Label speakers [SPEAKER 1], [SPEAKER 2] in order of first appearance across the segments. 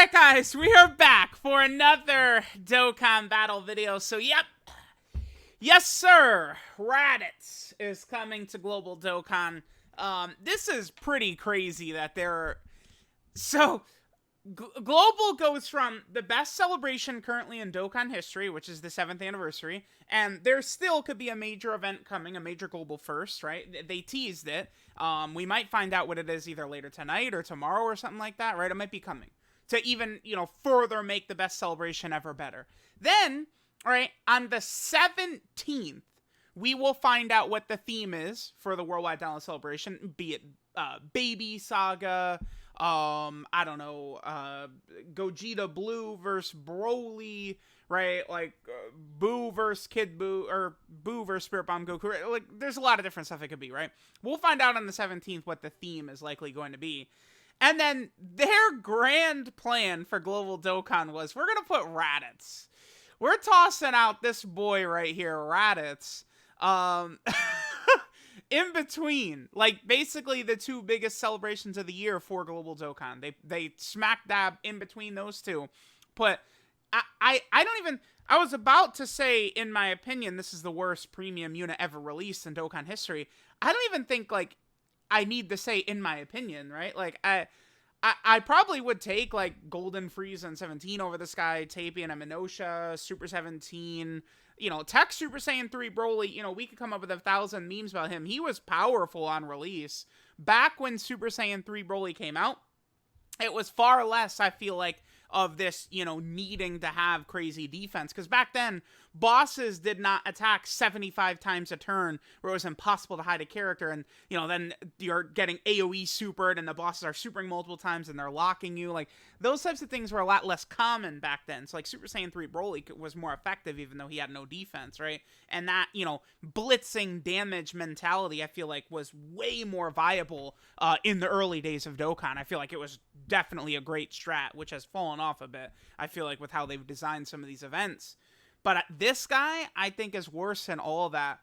[SPEAKER 1] Alright guys, we are back for another Dokkan battle video. So yep, yes sir, Raditz is coming to Global Dokkan. This is pretty crazy that they're... So, Global goes from the best celebration currently in Dokkan history, which is the 7th anniversary, and there still could be a major event coming, a major Global first, right? They teased it. We might find out what it is either later tonight or tomorrow or something like that, right? It might be coming to even, further make the best celebration ever better. Then, all right, on the 17th, we will find out what the theme is for the Worldwide Download Celebration, be it Baby Saga, I don't know, Gogeta Blue versus Broly, right? Like, Boo versus Kid Boo, or Boo versus Spirit Bomb Goku, right? Like, there's a lot of different stuff it could be, right? We'll find out on the 17th what the theme is likely going to be. And then their grand plan for Global Dokkan was, we're going to put Raditz. We're tossing out this boy right here, Raditz, in between, like, basically the two biggest celebrations of the year for Global Dokkan. They smack dab in between those two. But I don't even... I was about to say, in my opinion, this is the worst premium unit ever released in Dokkan history. I don't even think, like, I need to say in my opinion, right? Like, I probably would take, like, Golden Frieza and 17 over this guy, Tapian and Minosha, Super 17, Tech Super Saiyan 3 Broly. We could come up with 1,000 memes about him. He was powerful on release. Back when Super Saiyan 3 Broly came out, it was far less, I feel like, of this, needing to have crazy defense. Because back then, bosses did not attack 75 times a turn, where it was impossible to hide a character. And, then you're getting AoE supered, and the bosses are supering multiple times, and they're locking you. Like, those types of things were a lot less common back then. So, like, Super Saiyan 3 Broly was more effective, even though he had no defense, right? And that, blitzing damage mentality, I feel like, was way more viable in the early days of Dokkan. I feel like it was definitely a great strat, which has fallen off a bit, I feel like, with how they've designed some of these events. But this guy, I think, is worse than all that.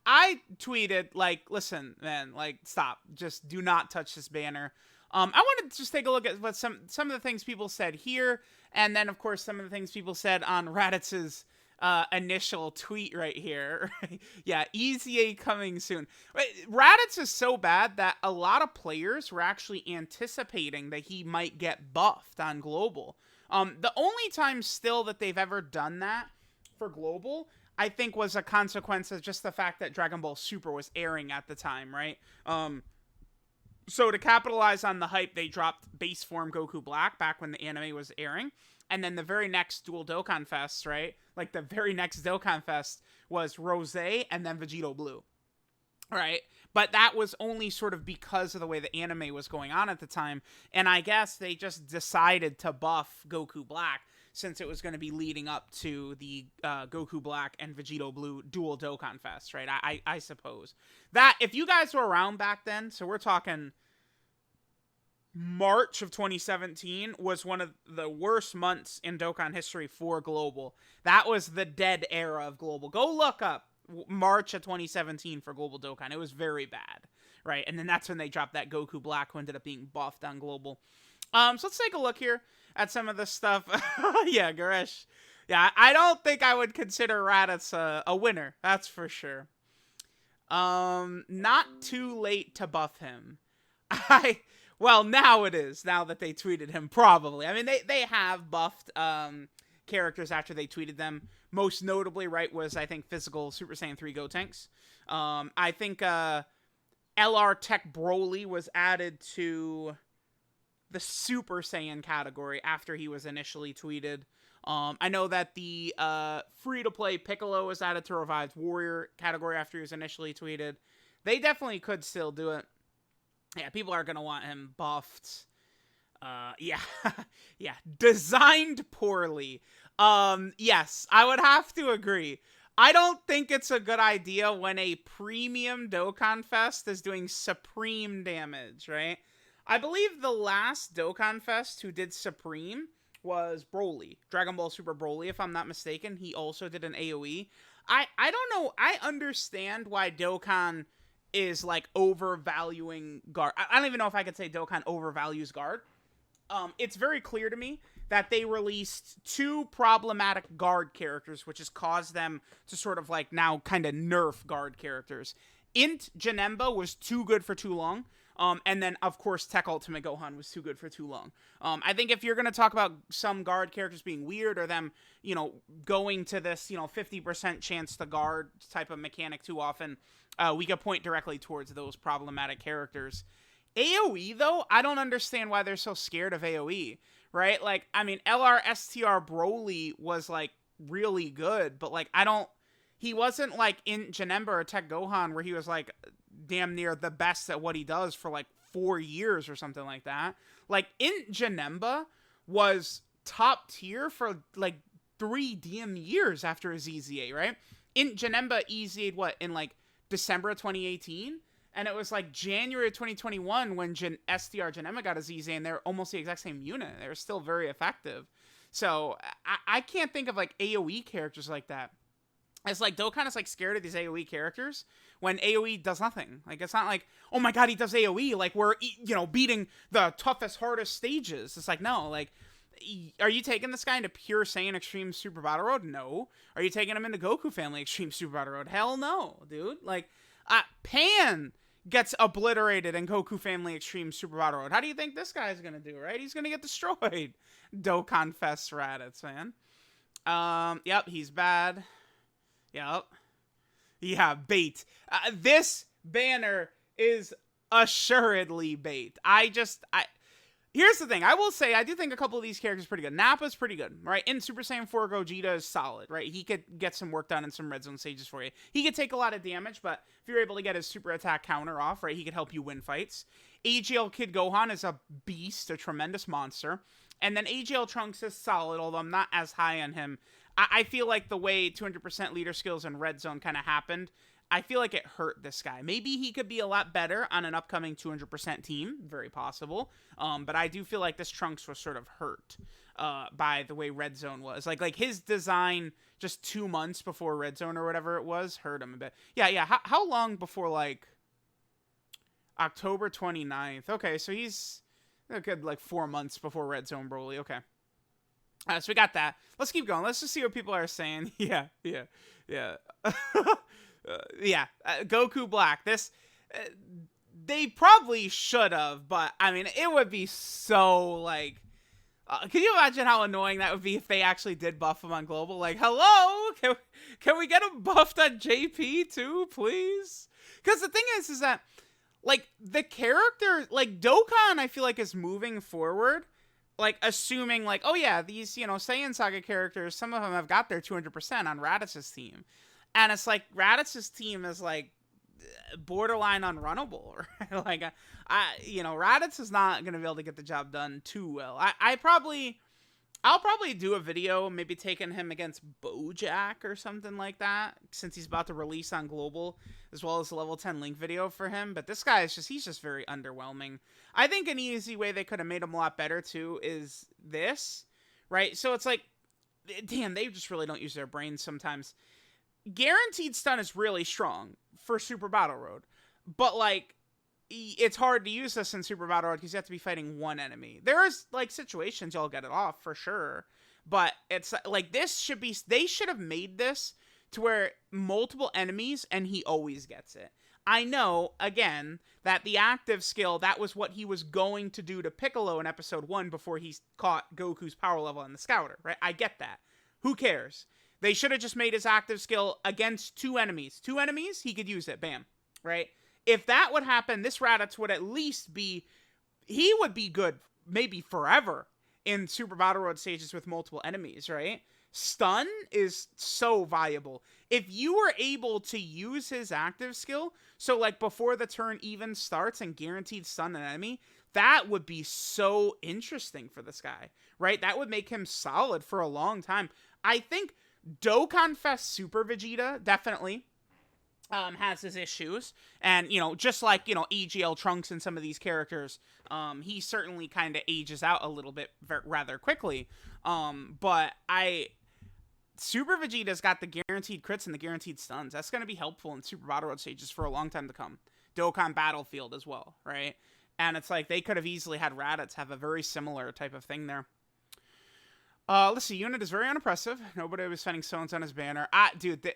[SPEAKER 1] I tweeted, like, listen, man, like, stop. Just do not touch this banner. I wanted to just take a look at what some of the things people said here, and then, of course, some of the things people said on Raditz's initial tweet right here. Yeah, EZA coming soon. Raditz is so bad that a lot of players were actually anticipating that he might get buffed on Global. The only time still that they've ever done that for Global, I think, was a consequence of just the fact that Dragon Ball Super was airing at the time, right? So to capitalize on the hype, they dropped base form Goku Black back when the anime was airing. And then the very next Dual Dokkan Fest, right? Like, the very next Dokkan Fest was Rose and then Vegito Blue. Right? But that was only sort of because of the way the anime was going on at the time. And I guess they just decided to buff Goku Black since it was going to be leading up to the Goku Black and Vegito Blue Dual Dokkan Fest, right? I suppose. That, if you guys were around back then, so we're talking... March of 2017 was one of the worst months in Dokkan history for Global. That was the dead era of Global. Go look up March of 2017 for Global Dokkan. It was very bad, right? And then that's when they dropped that Goku Black, who ended up being buffed on Global. So let's take a look here at some of this stuff. Yeah, Garesh. Yeah, I don't think I would consider Raditz a winner. That's for sure. Not too late to buff him. Well, now it is, now that they tweeted him, probably. I mean, they have buffed characters after they tweeted them. Most notably, right, was, I think, Physical Super Saiyan 3 Gotenks. I think LR Tech Broly was added to the Super Saiyan category after he was initially tweeted. I know that the free-to-play Piccolo was added to Revived Warrior category after he was initially tweeted. They definitely could still do it. Yeah, people are going to want him buffed. Yeah. Yeah. Designed poorly. Yes, I would have to agree. I don't think it's a good idea when a premium Dokkan Fest is doing supreme damage, right? I believe the last Dokkan Fest who did supreme was Broly. Dragon Ball Super Broly, if I'm not mistaken. He also did an AoE. I don't know. I understand why Dokkan is, like, overvaluing guard. I don't even know if I could say Dokkan overvalues guard. it's very clear to me that they released 2 problematic guard characters, which has caused them to sort of like now kind of nerf guard characters. Int Janemba was too good for too long. And then, of course, Tech Ultimate Gohan was too good for too long. I think if you're going to talk about some guard characters being weird or them, going to this, 50% chance to guard type of mechanic too often, we could point directly towards those problematic characters. AoE, though, I don't understand why they're so scared of AoE, right? Like, I mean, LRSTR Broly was, like, really good, but, like, he wasn't, like, in Janemba or Tech Gohan where he was, like, damn near the best at what he does for, like, 4 years or something like that. Like, Int Janemba was top tier for, like, 3 DM years after his EZA, right? Int Janemba EZA'd, what, in, like, December of 2018? And it was like January of 2021 when STR Janemba got his EZA, and they're almost the exact same unit. They're still very effective. So I can't think of like AoE characters like that. It's like Dokkan is like scared of these AoE characters when AoE does nothing. Like, it's not like, oh my god, he does AoE. Like, we're, beating the toughest, hardest stages. It's like, no, like, are you taking this guy into Pure Saiyan Extreme Super Battle Road? No. Are you taking him into Goku Family Extreme Super Battle Road? Hell no, dude. Like, Pan gets obliterated in Goku Family Extreme Super Battle Road. How do you think this guy's gonna do, right? He's gonna get destroyed. DOKKANFEST Raditz, man. Yep, he's bad. Yep. Yeah, bait. This banner is assuredly bait. Here's the thing. I will say, I do think a couple of these characters are pretty good. Nappa's pretty good, right? In Super Saiyan 4, Gogeta is solid, right? He could get some work done in some red zone stages for you. He could take a lot of damage, but if you're able to get his super attack counter off, right, he could help you win fights. AGL Kid Gohan is a beast, a tremendous monster. And then AGL Trunks is solid, although I'm not as high on him. I feel like the way 200% leader skills in red zone kind of happened, I feel like it hurt this guy. Maybe he could be a lot better on an upcoming 200% team. Very possible. But I do feel like this Trunks was sort of hurt by the way Red Zone was. Like his design just 2 months before Red Zone or whatever it was hurt him a bit. Yeah. How long before, like, October 29th? Okay, so he's a good, like, 4 months before Red Zone Broly. Okay. So we got that. Let's keep going. Let's just see what people are saying. Yeah. Goku Black. This, they probably should have, but I mean, it would be so like. Can you imagine how annoying that would be if they actually did buff him on Global? Like, hello, can we get him buffed on JP too, please? Because the thing is that like the character, like Dokkan, I feel like is moving forward. Like, assuming, like, oh yeah, these, Saiyan Saga characters, some of them have got their 200% on Raditz's team. And it's like, Raditz's team is, like, borderline unrunnable. Right? Like, Raditz is not going to be able to get the job done too well. I'll probably do a video, maybe taking him against Bojack or something like that, since he's about to release on Global, as well as a level 10 Link video for him. But this guy is he's just very underwhelming. I think an easy way they could have made him a lot better, too, is this, right? So it's like, damn, they just really don't use their brains sometimes. Guaranteed Stun is really strong for Super Battle Road, but, like, it's hard to use this in Super Battle Road because you have to be fighting one enemy. There's, like, situations y'all get it off, for sure. But it's, like, they should have made this to where multiple enemies and he always gets it. I know, again, that the active skill, that was what he was going to do to Piccolo in Episode 1 before he caught Goku's power level in the Scouter, right? I get that. Who cares? They should have just made his active skill against 2 enemies. 2 enemies, he could use it. Bam. Right? If that would happen, this Raditz would at least be... He would be good, maybe forever, in Super Battle Road stages with multiple enemies, right? Stun is so valuable. If you were able to use his active skill, so like before the turn even starts and guaranteed stun an enemy, that would be so interesting for this guy, right? That would make him solid for a long time. I think DOKKANFEST Super Vegeta definitely has his issues, and just like EGL Trunks and some of these characters, he certainly kind of ages out a little bit rather quickly. But Super Vegeta's got the guaranteed crits and the guaranteed stuns. That's going to be helpful in Super Battle Road stages for a long time to come. Dokkan Battlefield as well, right? And it's like they could have easily had Raditz have a very similar type of thing there. Let's see. Unit is very unimpressive. Nobody was spending stones on his banner. Dude,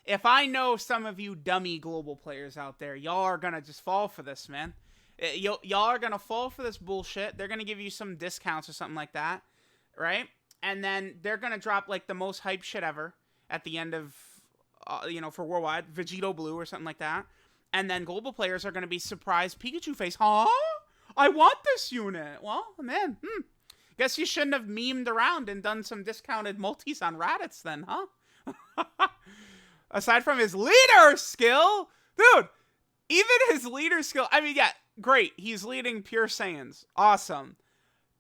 [SPEAKER 1] if I know some of you dummy global players out there, y'all are gonna just fall for this, man. Y'all are gonna fall for this bullshit. They're gonna give you some discounts or something like that, right? And then they're gonna drop like the most hype shit ever at the end of, for Worldwide, Vegito Blue or something like that. And then global players are gonna be surprised Pikachu face. Huh? I want this unit. Well, man, guess you shouldn't have memed around and done some discounted multis on Raditz then, huh? Aside from his leader skill, dude, even his leader skill, I mean, yeah, great. He's leading Pure Saiyans. Awesome.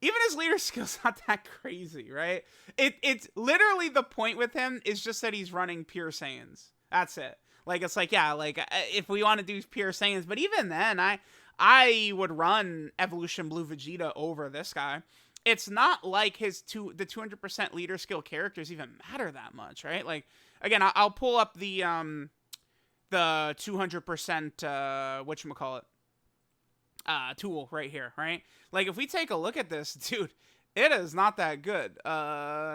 [SPEAKER 1] Even his leader skill's not that crazy, right? It's literally the point with him is just that he's running Pure Saiyans. That's it. Like, it's like, yeah, like, if we want to do Pure Saiyans, but even then, I would run Evolution Blue Vegeta over this guy. It's not like the 200% leader skill characters even matter that much, right? Like, again, I'll pull up the 200% whatchamacallit tool right here, right? Like, if we take a look at this, dude, it is not that good.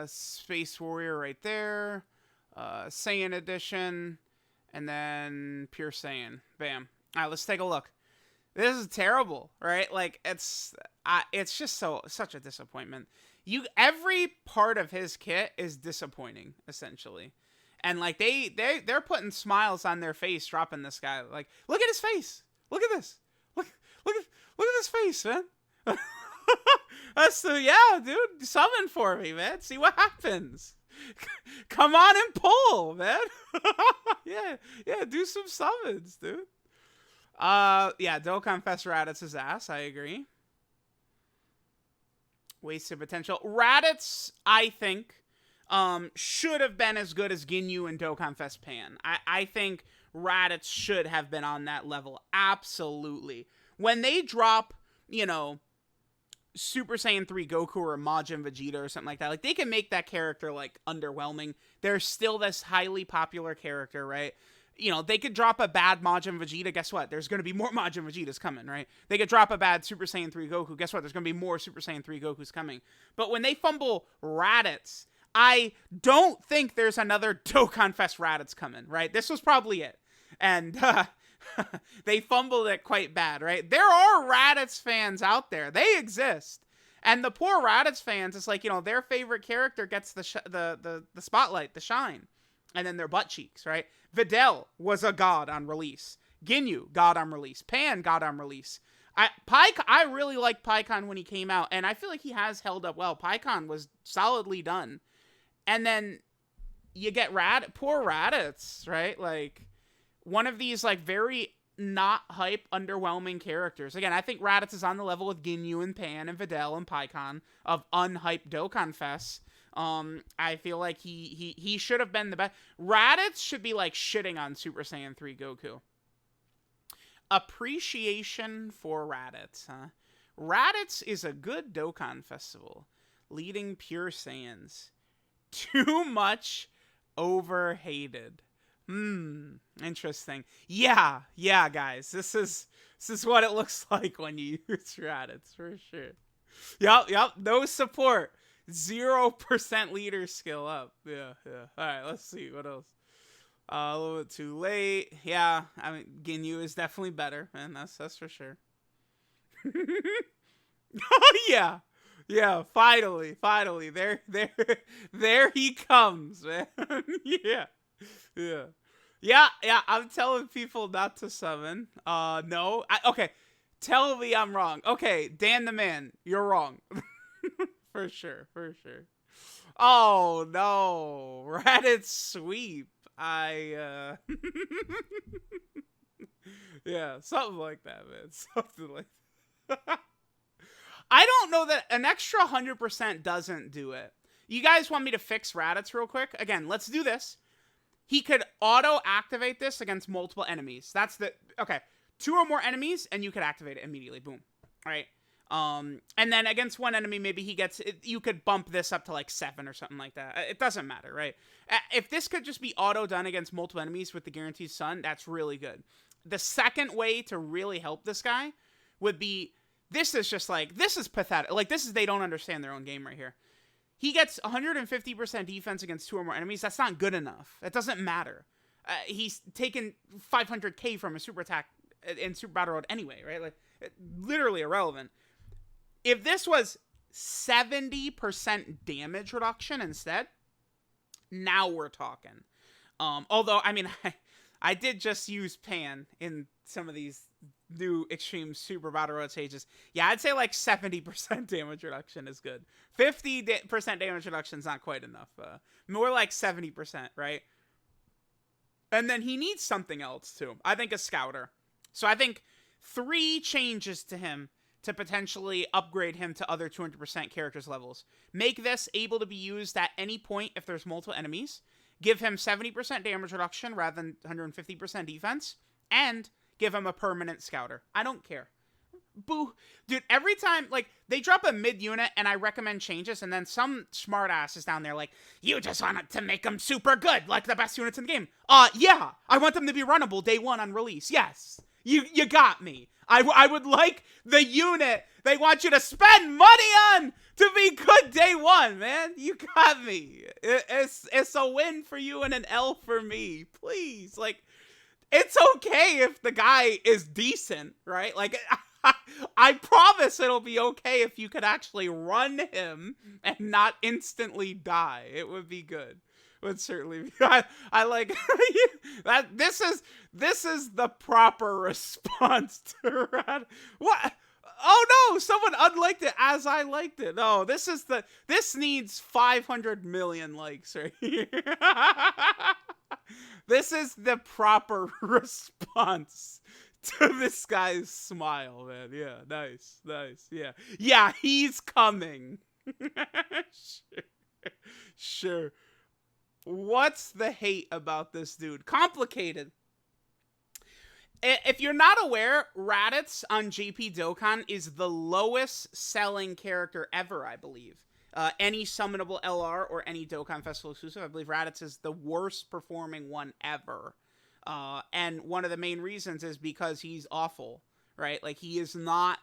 [SPEAKER 1] Space Warrior right there, Saiyan Edition, and then Pure Saiyan. Bam. All right, let's take a look. This is terrible, right? Like, it's just such a disappointment. Every part of his kit is disappointing, essentially. And like they're putting smiles on their face dropping this guy. Like, look at his face. Look at this. Look at this face, man. Yeah, dude. Summon for me, man. See what happens. Come on and pull, man. yeah, do some summons, dude. Yeah, DOKKANFEST Raditz his ass, I agree. Wasted potential. Raditz, I think, should have been as good as Ginyu and DOKKANFEST Pan. I think Raditz should have been on that level. Absolutely. When they drop, Super Saiyan 3 Goku or Majin Vegeta or something like that, like, they can make that character, like, underwhelming. There's still this highly popular character, right? They could drop a bad Majin Vegeta. Guess what? There's going to be more Majin Vegetas coming, right? They could drop a bad Super Saiyan 3 Goku. Guess what? There's going to be more Super Saiyan 3 Gokus coming. But when they fumble Raditz, I don't think there's another DOKKANFEST Raditz coming, right? This was probably it. And they fumbled it quite bad, right? There are Raditz fans out there. They exist. And the poor Raditz fans, it's like, their favorite character gets the spotlight, the shine. And then their butt cheeks, right? Videl was a god on release. Ginyu, god on release. Pan, god on release. I really liked Pikkon when he came out, and I feel like he has held up well. Pikkon was solidly done. And then you get poor Raditz, right? Like, one of these, like, very not hype, underwhelming characters. Again, I think Raditz is on the level with Ginyu and Pan and Videl and Pikkon of unhyped DOKKANFEST. I feel like he should have been the best. Raditz should be, like, shitting on Super Saiyan 3 Goku. Appreciation for Raditz, huh? Raditz is a good Dokkan festival, leading Pure Saiyans. Too much overhated. Interesting. Yeah, guys. This is what it looks like when you use Raditz, for sure. Yep. No support. 0% leader skill up. Yeah. Alright, let's see. What else? A little bit too late. Yeah, I mean, Ginyu is definitely better, man. That's for sure. Oh, yeah. Finally. There he comes, man. Yeah. I'm telling people not to summon. No. Okay. Tell me I'm wrong. Okay, Dan the Man, you're wrong. For sure. Oh no, Raditz sweep. Yeah, something like that, man. Something like that. I don't know that an extra 100% doesn't do it. You guys want me to fix Raditz real quick? Again, let's do this. He could auto-activate this against multiple enemies. Okay, 2 or more enemies, and you could activate it immediately. Boom. All right. And then against one enemy, maybe you could bump this up to like 7 or something like that. It doesn't matter, right? If this could just be auto done against multiple enemies with the guaranteed sun, that's really good. The second way to really help this guy would be, this is just like, this is pathetic. Like, this is, they don't understand their own game right here. He gets 150% defense against 2 or more enemies. That's not good enough. That doesn't matter. He's taken 500k from a super attack in Super Battle Road anyway, right? Like, literally irrelevant. If this was 70% damage reduction instead, now we're talking. Although, I mean, I did just use Pan in some of these new Extreme Super Battle Road stages. Yeah, I'd say like 70% damage reduction is good. 50% damage reduction is not quite enough. More like 70%, right? And then he needs something else too. I think a Scouter. So I think 3 changes to him to potentially upgrade him to other 200% characters levels. Make this able to be used at any point if there's multiple enemies. Give him 70% damage reduction rather than 150% defense. And give him a permanent Scouter. I don't care. Boo. Dude, every time, like, they drop a mid-unit and I recommend changes, and then some smartass is down there like, you just want it to make them super good, like the best units in the game. Yeah. I want them to be runnable day 1 on release. Yes. You got me. I would like the unit they want you to spend money on to be good day 1, man. You got me. It's a win for you and an L for me. Please. Like, it's okay if the guy is decent, right? Like, I promise it'll be okay if you could actually run him and not instantly die. It would be good. Would certainly be. I like that. This is the proper response to Rad. What? Oh no! Someone unliked it as I liked it. No, this needs 500 million likes right here. This is the proper response to this guy's smile, man. Yeah, nice. Yeah, he's coming. Sure. What's the hate about this dude? Complicated. If you're not aware, Raditz on JP Dokkan is the lowest selling character ever, I believe. Any summonable LR or any Dokkan Festival exclusive, I believe Raditz is the worst performing one ever. And one of the main reasons is because he's awful, right? Like, he is not...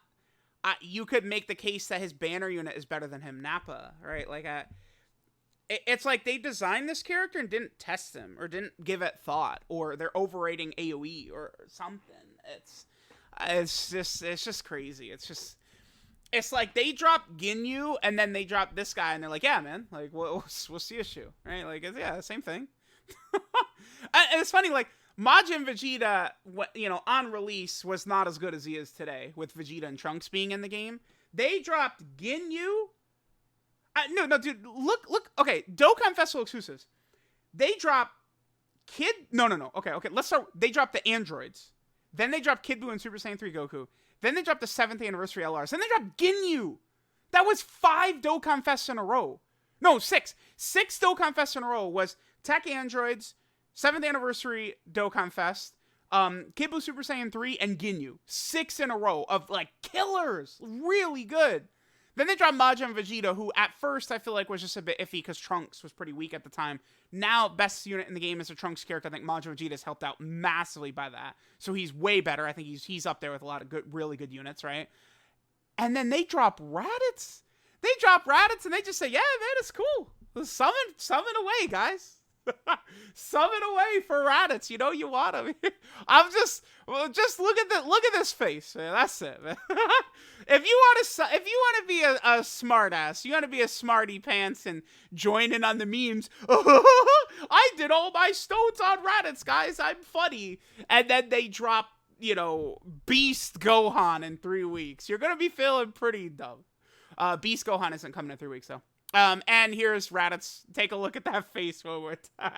[SPEAKER 1] you could make the case that his banner unit is better than him, Nappa, right? Like, it's like they designed this character and didn't test him or didn't give it thought, or they're overrating AoE or something. It's just crazy. It's like they dropped Ginyu and then they dropped this guy and they're like, yeah, man, like what's the issue, right? Like, yeah, same thing. And it's funny, like, Majin Vegeta, on release was not as good as he is today with Vegeta and Trunks being in the game. They dropped Ginyu. No, dude, look. Okay, Dokkan Festival exclusives. They drop No. Okay, let's start. They dropped the androids. Then they dropped Kid Buu and Super Saiyan 3 Goku. Then they dropped the 7th anniversary LRs. Then they dropped Ginyu. That was 5 Dokkan Fests in a row. No, 6. 6 Dokkan Fests in a row was Tech Androids, 7th anniversary Dokkan Fest, Kid Buu Super Saiyan 3, and Ginyu. 6 in a row of, like, killers. Really good. Then they dropped Majin Vegeta, who at first I feel like was just a bit iffy because Trunks was pretty weak at the time. Now, best unit in the game is a Trunks character. I think Majin Vegeta's helped out massively by that. So he's way better. I think he's up there with a lot of really good units, right? And then they drop Raditz. They drop Raditz and they just say, yeah, man, it's cool. Summon away, guys. Summon away for Raditz. You know you want him. Just look at this face, man. That's it, man. If you want to be a smart ass, you want to be a smarty pants and join in on the memes. I did all my stones on Raditz, guys. I'm funny. And then they drop, Beast Gohan in 3 weeks. You're gonna be feeling pretty dumb. Beast Gohan isn't coming in 3 weeks though. And here's Raditz. Take a look at that face one more time.